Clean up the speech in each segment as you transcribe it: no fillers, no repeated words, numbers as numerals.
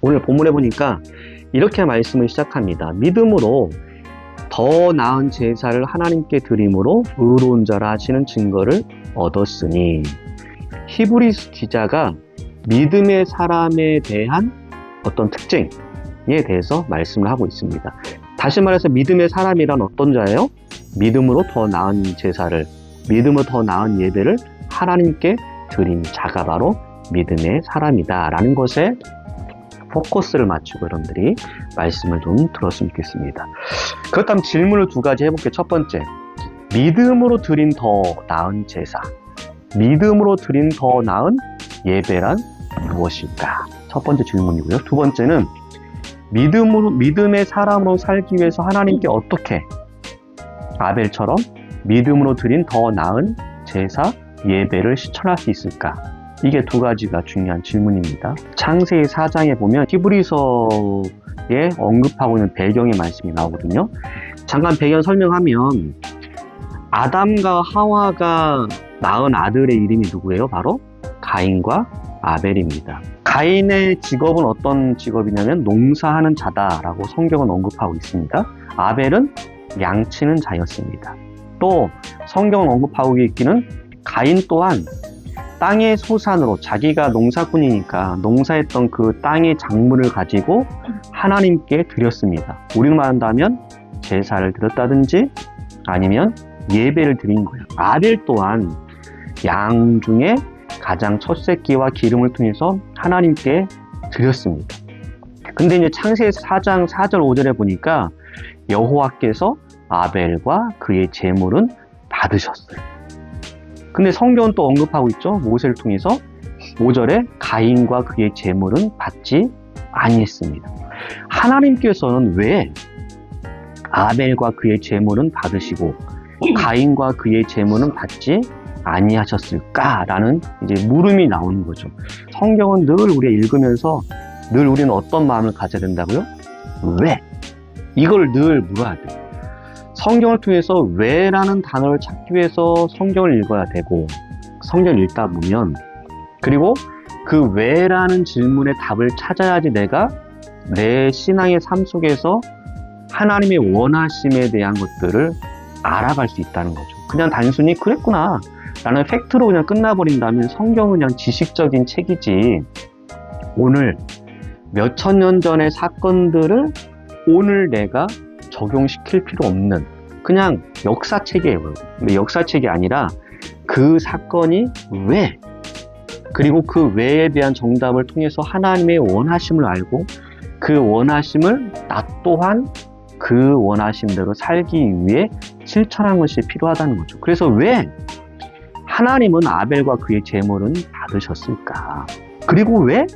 오늘 본문에 보니까 이렇게 말씀을 시작합니다. 믿음으로 더 나은 제사를 하나님께 드림으로 의로운 자라 하시는 증거를 얻었으니, 히브리서 기자가 믿음의 사람에 대한 어떤 특징에 대해서 말씀을 하고 있습니다. 다시 말해서 믿음의 사람이란 어떤 자예요? 믿음으로 더 나은 제사를, 믿음으로 더 나은 예배를 하나님께 드린 자가 바로 믿음의 사람이다 라는 것에 포커스를 맞추고 여러분들이 말씀을 좀 들었으면 좋겠습니다. 그렇다면 질문을 두 가지 해볼게요. 첫 번째, 믿음으로 드린 더 나은 제사, 믿음으로 드린 더 나은 예배란 무엇일까? 첫 번째 질문이고요. 두 번째는 믿음의 사람으로 살기 위해서 하나님께 어떻게 아벨처럼 믿음으로 드린 더 나은 제사, 예배를 실천할 수 있을까? 이게 두 가지가 중요한 질문입니다. 창세기 4장에 보면 히브리서에 언급하고 있는 배경의 말씀이 나오거든요. 잠깐 배경 설명하면, 아담과 하와가 낳은 아들의 이름이 누구예요? 바로 가인과 아벨입니다. 가인의 직업은 어떤 직업이냐면 농사하는 자다라고 성경은 언급하고 있습니다. 아벨은 양치는 자였습니다. 또 성경은 언급하고 있기는 가인 또한 땅의 소산으로, 자기가 농사꾼이니까 농사했던 그 땅의 작물을 가지고 하나님께 드렸습니다. 우리로 말한다면 제사를 드렸다든지 아니면 예배를 드린 거예요. 아벨 또한 양 중에 가장 첫 새끼와 기름을 통해서 하나님께 드렸습니다. 근데 이제 창세기 4장 4절 5절에 보니까 여호와께서 아벨과 그의 제물은 받으셨어요. 근데 성경은 또 언급하고 있죠. 모세를 통해서 5절에 가인과 그의 제물은 받지 아니했습니다. 하나님께서는 왜 아벨과 그의 제물은 받으시고 가인과 그의 제물은 받지 아니하셨을까라는 이제 물음이 나오는 거죠. 성경은 늘 우리가 읽으면서 늘 우리는 어떤 마음을 가져야 된다고요? 왜? 이걸 늘 물어야 돼요. 성경을 통해서 왜라는 단어를 찾기 위해서 성경을 읽어야 되고, 성경을 읽다 보면, 그리고 그 왜라는 질문의 답을 찾아야지 내가 내 신앙의 삶 속에서 하나님의 원하심에 대한 것들을 알아갈 수 있다는 거죠. 그냥 단순히 그랬구나 라는 팩트로 그냥 끝나버린다면 성경은 그냥 지식적인 책이지, 오늘 몇천 년 전의 사건들을 오늘 내가 적용시킬 필요 없는 그냥 역사책이에요. 근데 역사책이 아니라 그 사건이 왜, 그리고 그 왜에 대한 정답을 통해서 하나님의 원하심을 알고 그 원하심을 나 또한 그 원하심대로 살기 위해 실천하는 것이 필요하다는 거죠. 그래서 왜 하나님은 아벨과 그의 제물은 받으셨을까? 그리고 왜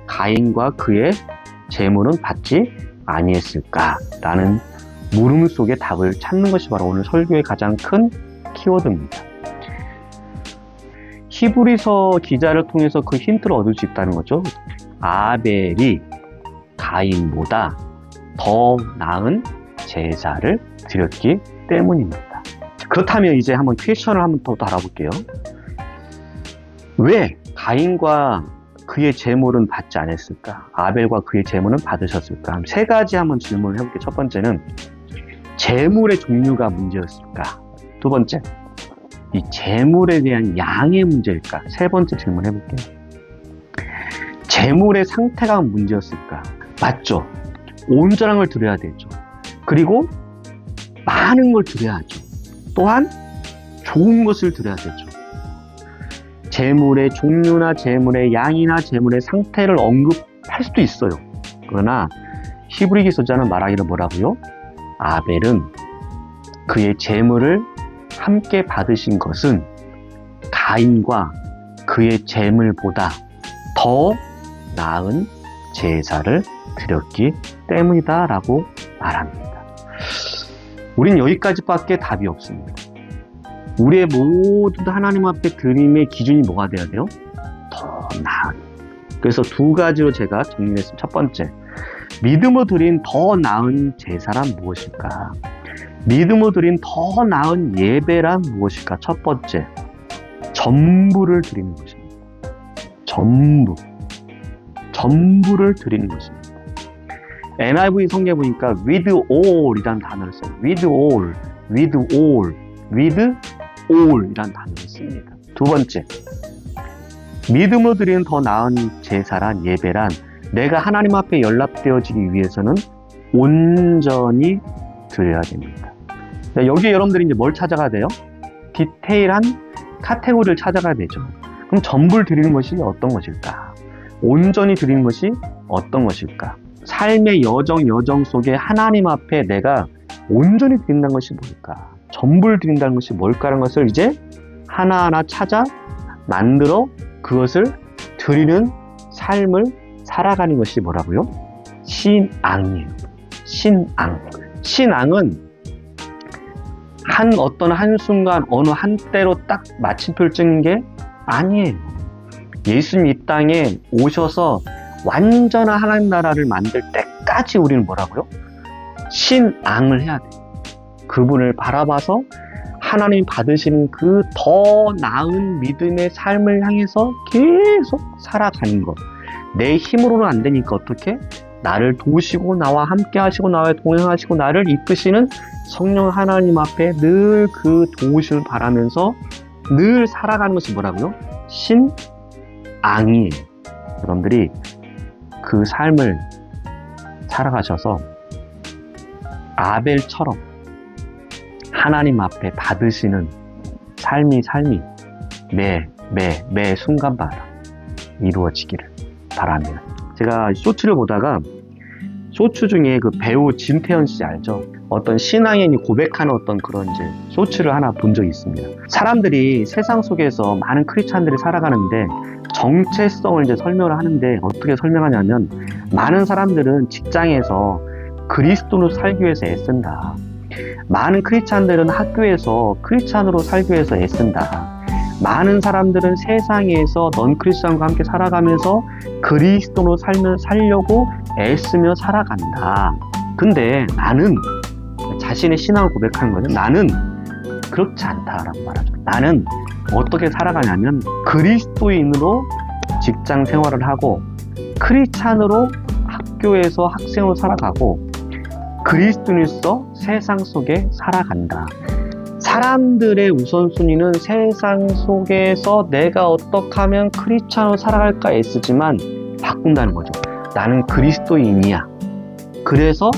가인과 그의 제물은 받지 아니했을까? 라는 물음 속에 답을 찾는 것이 바로 오늘 설교의 가장 큰 키워드입니다. 히브리서 기자를 통해서 그 힌트를 얻을 수 있다는 거죠. 아벨이 가인보다 더 나은 제사를 드렸기 때문입니다. 그렇다면 이제 한번 퀘션을 한번 더 알아볼게요. 왜 가인과 그의 제물은 받지 않았을까? 아벨과 그의 제물은 받으셨을까? 세 가지 한번 질문을 해볼게요. 첫 번째는 제물의 종류가 문제였을까? 두 번째, 이 제물에 대한 양의 문제일까? 세 번째 질문 해볼게요. 제물의 상태가 문제였을까? 맞죠? 온전한 걸 드려야 되죠. 그리고 많은 걸 드려야죠. 또한 좋은 것을 드려야 되죠. 제물의 종류나 제물의 양이나 제물의 상태를 언급할 수도 있어요. 그러나 히브리 기서자는 말하기를 뭐라고요? 아벨은 그의 제물을 함께 받으신 것은 가인과 그의 제물보다 더 나은 제사를 드렸기 때문이다 라고 말합니다. 우린 여기까지밖에 답이 없습니다. 우리의 모든 하나님 앞에 드림의 기준이 뭐가 돼야 돼요? 더 나은. 그래서 두 가지로 제가 정리했습니다. 첫 번째, 믿음으로 드린 더 나은 제사란 무엇일까? 믿음으로 드린 더 나은 예배란 무엇일까? 첫 번째, 전부를 드리는 것입니다. 전부를 드리는 것입니다. NIV 성경에 보니까 with all 이라는 단어를 써요. with all 이라는 단어를 씁니다. 두 번째, 믿음으로 드리는 더 나은 제사란, 예배란, 내가 하나님 앞에 연락되어지기 위해서는 온전히 드려야 됩니다. 여기에 여러분들이 이제 뭘 찾아가야 돼요? 디테일한 카테고리를 찾아가야 되죠. 그럼 전부를 드리는 것이 어떤 것일까? 온전히 드리는 것이 어떤 것일까? 삶의 여정 속에 하나님 앞에 내가 온전히 드린다는 것이 뭘까? 전부를 드린다는 것이 뭘까라는 것을 이제 하나하나 찾아 만들어 그것을 드리는 삶을 살아가는 것이 뭐라고요? 신앙이에요. 신앙은 어떤 한순간 어느 한때로 딱 마침표를 찍는 게 아니에요. 예수님 이 땅에 오셔서 완전한 하나님 나라를 만들 때까지 우리는 뭐라고요? 신앙을 해야 돼요. 그분을 바라봐서 하나님이 받으시는 그 더 나은 믿음의 삶을 향해서 계속 살아가는 것. 내 힘으로는 안 되니까 어떻게? 나를 도우시고 나와 함께 하시고 나와 동행하시고 나를 이끄시는 성령 하나님 앞에 늘 그 도우심을 바라면서 늘 살아가는 것이 뭐라고요? 신앙이에요. 여러분들이 그 삶을 살아가셔서 아벨처럼 하나님 앞에 받으시는 삶이 매 순간마다 이루어지기를 바랍니다. 제가 쇼츠를 보다가 쇼츠 중에 그 배우 진태현 씨 알죠? 어떤 신앙인이 고백하는 어떤 그런 이제 쇼츠를 하나 본 적이 있습니다. 사람들이 세상 속에서 많은 크리스찬들이 살아가는데 정체성을 이제 설명을 하는데 어떻게 설명하냐면 많은 사람들은 직장에서 그리스도로 살기 위해서 애쓴다. 많은 크리스찬들은 학교에서 크리스찬으로 살기 위해서 애쓴다. 많은 사람들은 세상에서 넌 크리스찬과 함께 살아가면서 그리스도로 살려고 애쓰며 살아간다. 근데 나는 자신의 신앙을 고백하는 거죠. 나는 그렇지 않다라고 말하죠. 나는 어떻게 살아가냐면 그리스도인으로 직장 생활을 하고 크리스찬으로 학교에서 학생으로 살아가고 그리스도인으로서 세상 속에 살아간다. 사람들의 우선순위는 세상 속에서 내가 어떻게 하면 크리스찬으로 살아갈까 애쓰지만 바꾼다는 거죠. 나는 그리스도인이야. 그래서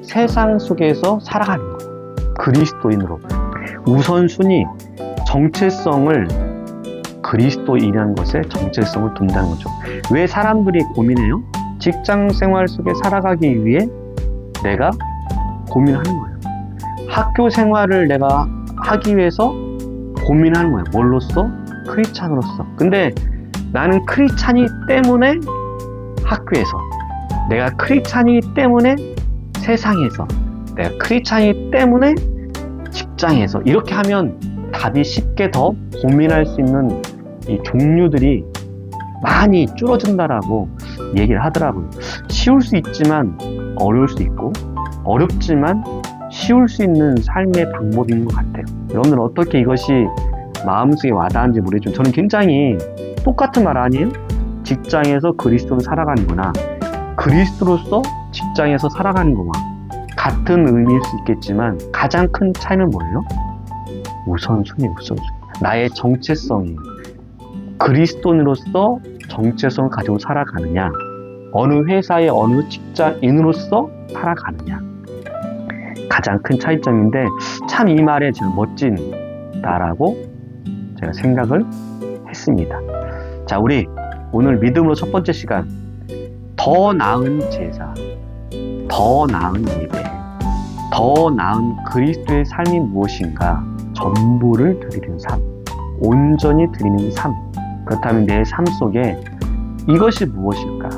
세상 속에서 살아가는 거예요. 그리스도인으로. 우선순위, 정체성을 그리스도인이라는 것에 정체성을 둔다는 거죠. 왜 사람들이 고민해요? 직장 생활 속에 살아가기 위해 내가 고민하는 거예요. 학교 생활을 내가 하기 위해서 고민하는 거예요. 뭘로써? 크리스찬으로서. 근데 나는 크리스찬이 때문에 학교에서, 내가 크리스찬이 때문에 세상에서, 내가 크리스찬이 때문에 직장에서 이렇게 하면 답이 쉽게 더 고민할 수 있는 이 종류들이 많이 줄어든다라고 얘기를 하더라고요. 쉬울 수 있지만 어려울 수 있고 어렵지만 쉬울 수 있는 삶의 방법인 것 같아요. 여러분들 어떻게 이것이 마음속에 와닿는지 모르겠지만 저는 굉장히 똑같은 말 아니에요? 직장에서 그리스도로 살아가는구나. 그리스도로서 직장에서 살아가는 거와 같은 의미일 수 있겠지만 가장 큰 차이는 뭐예요? 우선순위. 나의 정체성이 그리스도인으로서 정체성을 가지고 살아가느냐, 어느 회사의 어느 직장인으로서 살아가느냐. 가장 큰 차이점인데 참 이 말에 제가 멋진다라고 제가 생각을 했습니다. 자, 우리 오늘 믿음으로 첫 번째 시간, 더 나은 제사, 더 나은 예배, 더 나은 그리스도의 삶이 무엇인가? 전부를 드리는 삶, 온전히 드리는 삶. 그렇다면 내 삶 속에 이것이 무엇일까?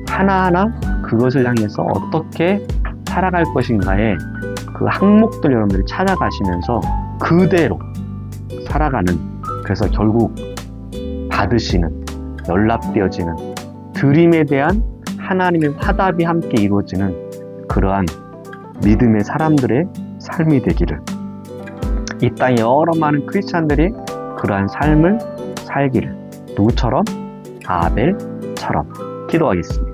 하나하나 그것을 향해서 어떻게 살아갈 것인가에 그 항목들 여러분들이 찾아가시면서 그대로 살아가는, 그래서 결국 받으시는, 연락되어지는 드림에 대한 하나님의 화답이 함께 이루어지는 그러한 믿음의 사람들의 삶이 되기를, 이 땅에 여러 많은 크리스찬들이 그러한 삶을 살기를 누구처럼? 아벨처럼 기도하겠습니다.